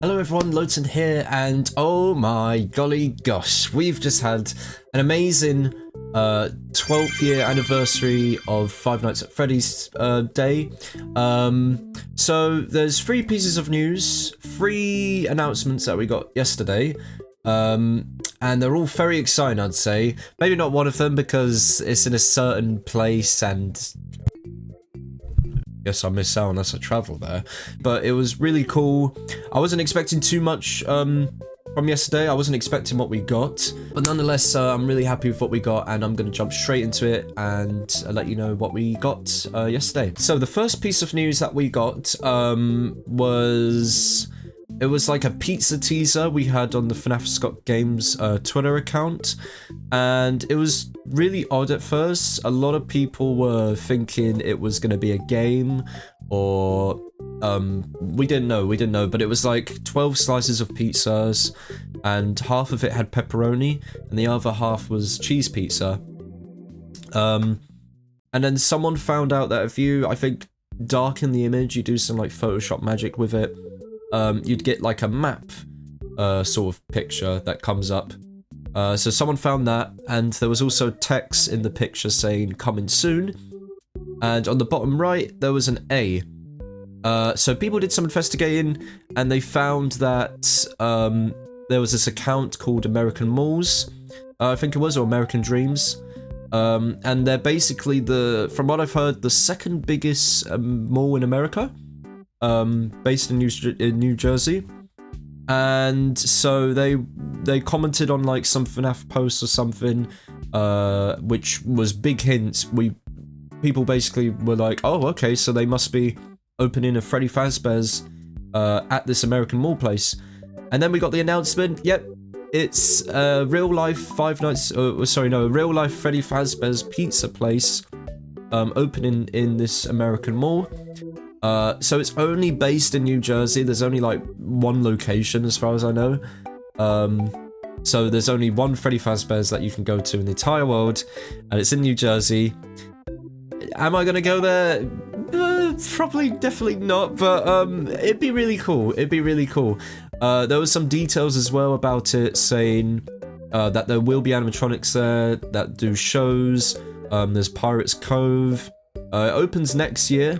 Hello everyone, Lotan here, and oh my golly gosh, we've just had an amazing 12th year anniversary of Five Nights at Freddy's day. So there's 3 pieces of news, 3 announcements that we got yesterday, and they're all very exciting, I'd say. Maybe not one of them because it's in a certain place and guess I miss out unless I travel there, but it was really cool. I wasn't expecting too much from yesterday. I wasn't expecting what we got, but nonetheless I'm really happy with what we got, and I'm gonna jump straight into it and let you know what we got yesterday. So the first piece of news that we got was like a pizza teaser we had on the Fnaf Scott Games Twitter account, and it was really odd at first. A lot of people were thinking it was going to be a game, or we didn't know, but it was like 12 slices of pizzas, and half of it had pepperoni and the other half was cheese pizza. And then someone found out that if you, I think, darken the image, you do some like Photoshop magic with it, you'd get like a map sort of picture that comes up. So someone found that, and there was also text in the picture saying coming soon, and on the bottom right there was an A. So people did some investigating, and they found that there was this account called American Malls, I think it was, or American Dreams, and they're basically from what I've heard, the second biggest mall in America, based in New Jersey. And so they commented on like some FNAF posts or something, which was big hints. People basically were like, oh, okay, so they must be opening a Freddy Fazbear's at this American mall place. And then we got the announcement, yep, it's a real life real life Freddy Fazbear's pizza place opening in this American mall. So it's only based in New Jersey. There's only like 1 location as far as I know. So there's only 1 Freddy Fazbear's that you can go to in the entire world, and it's in New Jersey. Am I gonna go there? Probably, definitely not, but it'd be really cool. There was some details as well about it, saying that there will be animatronics there that do shows. There's Pirates Cove. It opens next year,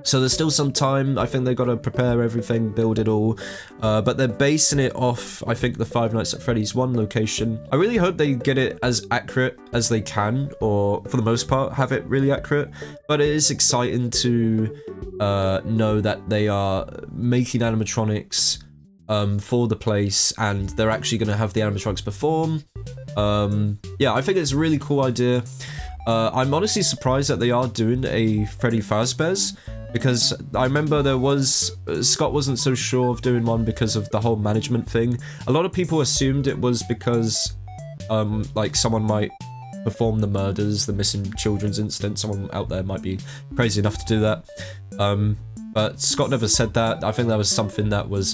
so there's still some time. I think they've got to prepare everything, build it all, but they're basing it off, I think, the Five Nights at Freddy's 1 location. I really hope they get it as accurate as they can, or for the most part have it really accurate, but it is exciting to know that they are making animatronics for the place, and they're actually going to have the animatronics perform. Yeah, I think it's a really cool idea. I'm honestly surprised that they are doing a Freddy Fazbear's, because I remember Scott wasn't so sure of doing one because of the whole management thing. A lot of people assumed it was because like someone might perform the murders, the missing children's incident. Someone out there might be crazy enough to do that, but Scott never said that. I think that was something that was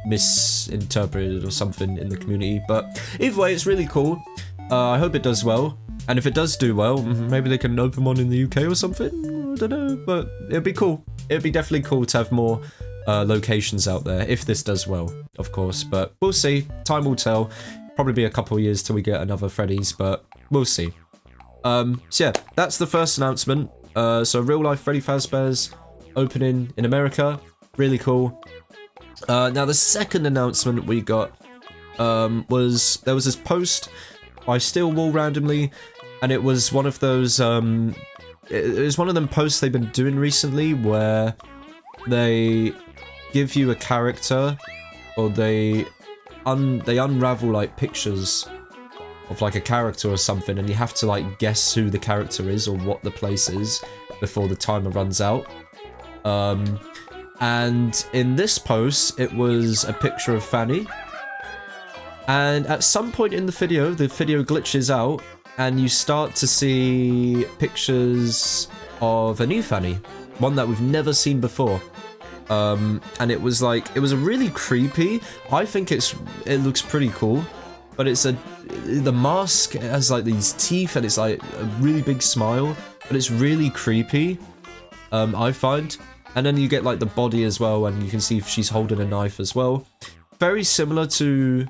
misinterpreted or something in the community, but either way, it's really cool. I hope it does well, and if it does do well, maybe they can open one in the UK or something. I don't know, but it'd be cool. It'd be definitely cool to have more locations out there if this does well, of course, but we'll see. Time will tell. Probably be a couple of years till we get another Freddy's, but we'll see. So yeah, that's the first announcement. So real life Freddy Fazbear's opening in America. Really cool. Now the second announcement we got was there was this post by Stillwall randomly, and it was one of those it was one of them posts they've been doing recently where they give you a character, or they unravel like pictures of like a character or something, and you have to like guess who the character is or what the place is before the timer runs out. And in this post it was a picture of Fanny, and at some point in the video glitches out, and you start to see pictures of a new Fanny, one that we've never seen before. And it was a really creepy. I think it looks pretty cool, but the mask has like these teeth, and it's like a really big smile, but it's really creepy. I find And then you get like the body as well, and you can see she's holding a knife as well. Very similar to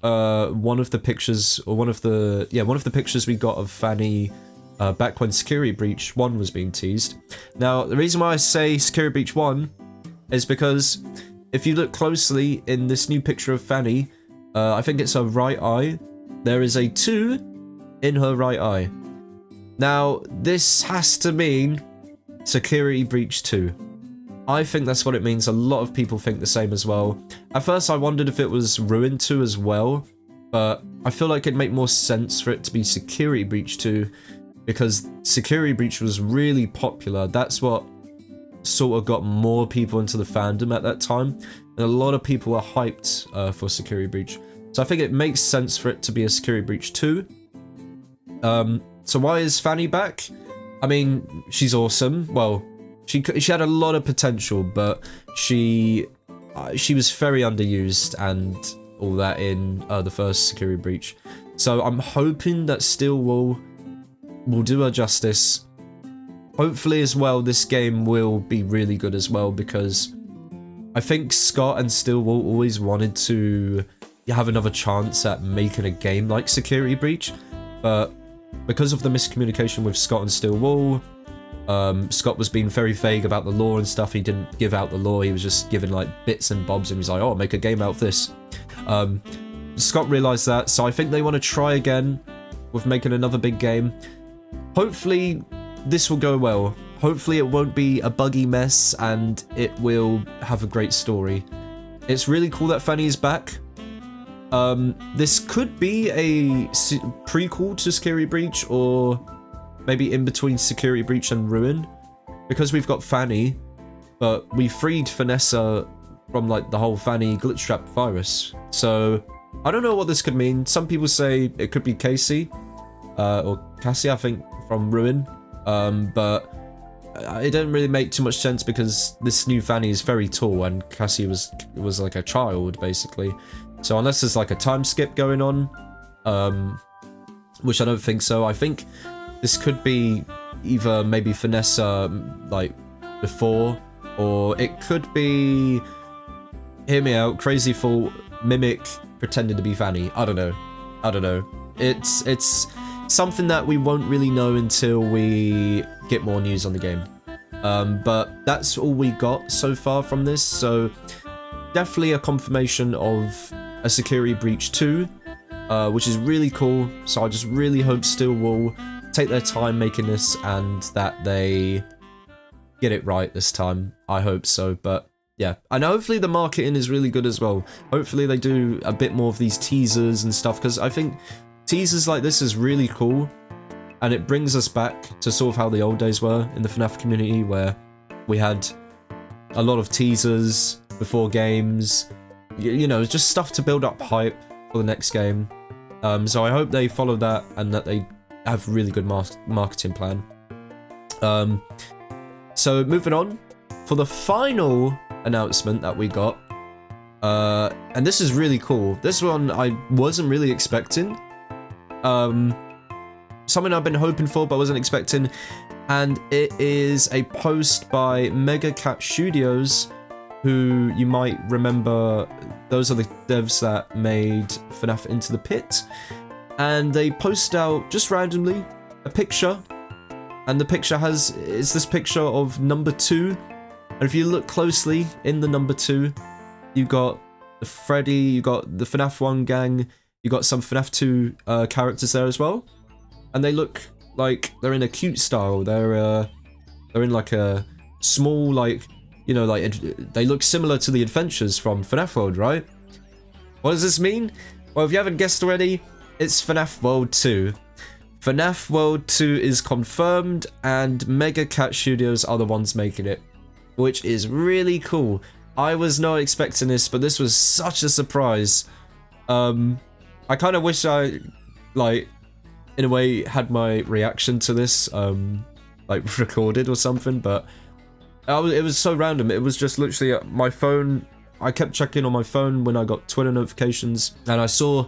one of the pictures, or one of the pictures we got of Fanny back when Security Breach 1 was being teased. Now, the reason why I say Security Breach 1 is because if you look closely in this new picture of Fanny, I think it's her right eye, there is a 2 in her right eye. Now, this has to mean Security Breach 2. I think that's what it means. A lot of people think the same as well. At first, I wondered if it was Ruin 2 as well, but I feel like it'd make more sense for it to be Security Breach 2, because Security Breach was really popular. That's what sort of got more people into the fandom at that time, and a lot of people were hyped for Security Breach. So I think it makes sense for it to be a Security Breach 2. So why is Fanny back? I mean, she's awesome. Well, she had a lot of potential, but she was very underused and all that in the first Security Breach. So I'm hoping that Steel will do her justice. Hopefully as well, this game will be really good as well, because I think Scott and Stillwell always wanted to have another chance at making a game like Security Breach, but because of the miscommunication with Scott and Stillwell, Scott was being very vague about the lore and stuff. He didn't give out the lore, he was just giving like bits and bobs, and he was like, oh, I'll make a game out of this. Scott realised that, so I think they want to try again with making another big game. Hopefully this will go well. Hopefully it won't be a buggy mess, and it will have a great story. It's really cool that Fanny is back. This could be a prequel to Security Breach, or maybe in between Security Breach and Ruin, because we've got Fanny, but we freed Vanessa from like the whole Fanny glitch trap virus. So I don't know what this could mean. Some people say it could be Casey, or Cassie, I think, from Ruin, but it didn't really make too much sense because this new Fanny is very tall and Cassie was like a child basically. So unless there's like a time skip going on, which I don't think so, I think this could be either maybe Vanessa like before, or it could be, hear me out, Crazy Fool Mimic pretending to be Fanny. I don't know. It's something that we won't really know until we get more news on the game. But that's all we got so far from this, so definitely a confirmation of a Security Breach 2, which is really cool. So I just really hope Steel will take their time making this and that they get it right this time. I hope so, but yeah. And hopefully the marketing is really good as well. Hopefully they do a bit more of these teasers and stuff, because I think teasers like this is really cool, and it brings us back to sort of how the old days were in the FNAF community, where we had a lot of teasers before games, you know, just stuff to build up hype for the next game. So I hope they follow that and that they have a really good marketing plan. So moving on, for the final announcement that we got, and this is really cool. This one I wasn't really expecting. Something I've been hoping for but wasn't expecting, and it is a post by Mega Cat Studios, who you might remember, those are the devs that made FNAF Into the Pit, and they post out just randomly a picture, and the picture is this picture of number 2, and if you look closely in the number 2, you got the Freddy, you got the FNAF 1 gang, you got some FNAF 2 characters there as well, and they look like they're in a cute style. They're in like a small, like, you know, like they look similar to the adventures from FNAF World, right? What does this mean? Well, if you haven't guessed already, it's FNAF World 2. FNAF World 2 is confirmed, and Mega Cat Studios are the ones making it, which is really cool. I was not expecting this, but this was such a surprise. I kind of wish I, like, in a way, had my reaction to this, like, recorded or something, but it was so random. It was just literally my phone. I kept checking on my phone when I got Twitter notifications, and I saw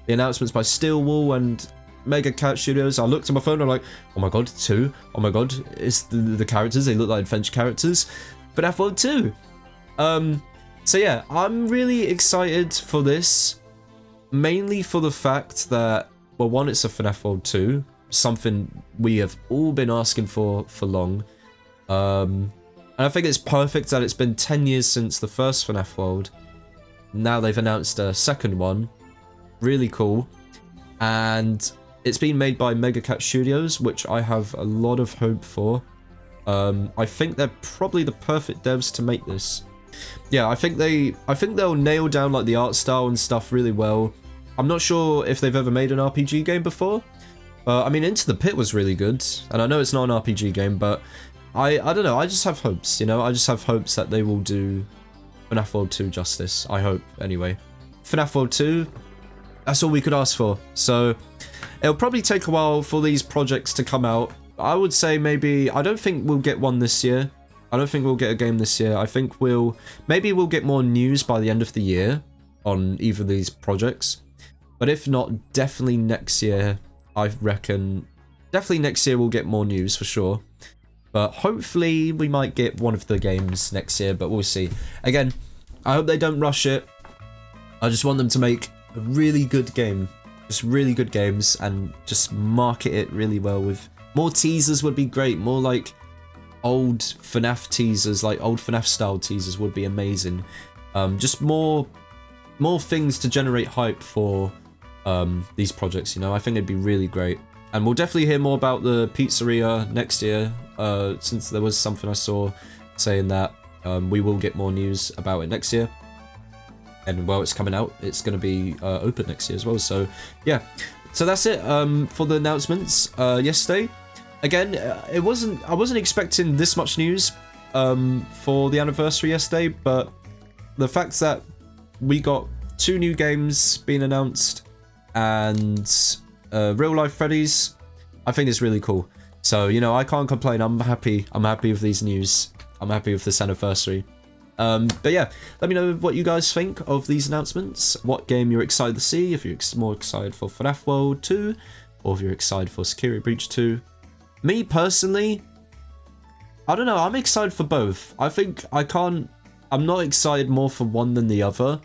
the announcements by Stillwell and Mega Cat Studios. I looked at my phone, I'm like, oh my god, 2? Oh my god, it's the characters, they look like adventure characters. FNAF World 2. So yeah, I'm really excited for this, mainly for the fact that, well, one, it's a FNAF World 2, something we have all been asking for long. And I think it's perfect that it's been 10 years since the first FNAF World. Now they've announced a second one. Really cool. And it's been made by Mega Cat Studios, which I have a lot of hope for. I think they're probably the perfect devs to make this. Yeah, I think they'll nail down like the art style and stuff really well. I'm not sure if they've ever made an RPG game before. I mean, Into the Pit was really good, and I know it's not an RPG game, but I don't know, I just have hopes, you know? I just have hopes that they will do FNAF World 2 justice, I hope, anyway. FNAF World 2, that's all we could ask for. So, it'll probably take a while for these projects to come out. I would say maybe, I don't think we'll get one this year. I don't think we'll get a game this year. I think maybe we'll get more news by the end of the year on either of these projects. But if not, definitely next year, I reckon. Definitely next year we'll get more news for sure. But hopefully we might get one of the games next year, but we'll see. Again, I hope they don't rush it. I just want them to make a really good game. Just really good games and just market it really well with more teasers would be great. More like old FNAF teasers, like old FNAF style teasers would be amazing. Just more things to generate hype for these projects, you know. I think it'd be really great. And we'll definitely hear more about the Pizzeria next year, since there was something I saw saying that we will get more news about it next year. And while it's coming out, it's going to be open next year as well. So yeah, so that's it for the announcements yesterday. Again, I wasn't expecting this much news for the anniversary yesterday, but the fact that we got 2 new games being announced and real life Freddy's, I think it's really cool. So, you know, I can't complain. I'm happy with these news. I'm happy with this anniversary. But yeah, let me know what you guys think of these announcements. What game you're excited to see, if you're more excited for FNAF World 2, or if you're excited for Security Breach 2. Me personally, I don't know, I'm excited for both. I'm not excited more for one than the other.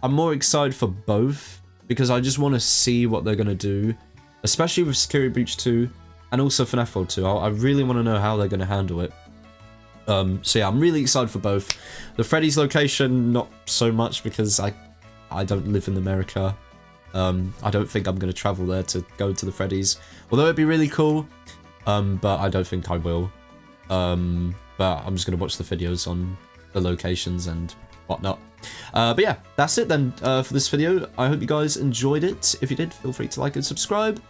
I'm more excited for both because I just want to see what they're going to do, especially with Security Breach 2 and also FNAF World 2. I really want to know how they're going to handle it. So yeah, I'm really excited for both. The Freddy's location, not so much because I don't live in America. I don't think I'm going to travel there to go to the Freddy's, although it'd be really cool. But I don't think I will. But I'm just going to watch the videos on the locations and whatnot. But yeah, that's it then for this video. I hope you guys enjoyed it. If you did, feel free to like and subscribe.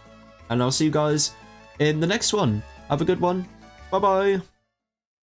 And I'll see you guys in the next one. Have a good one. Bye-bye.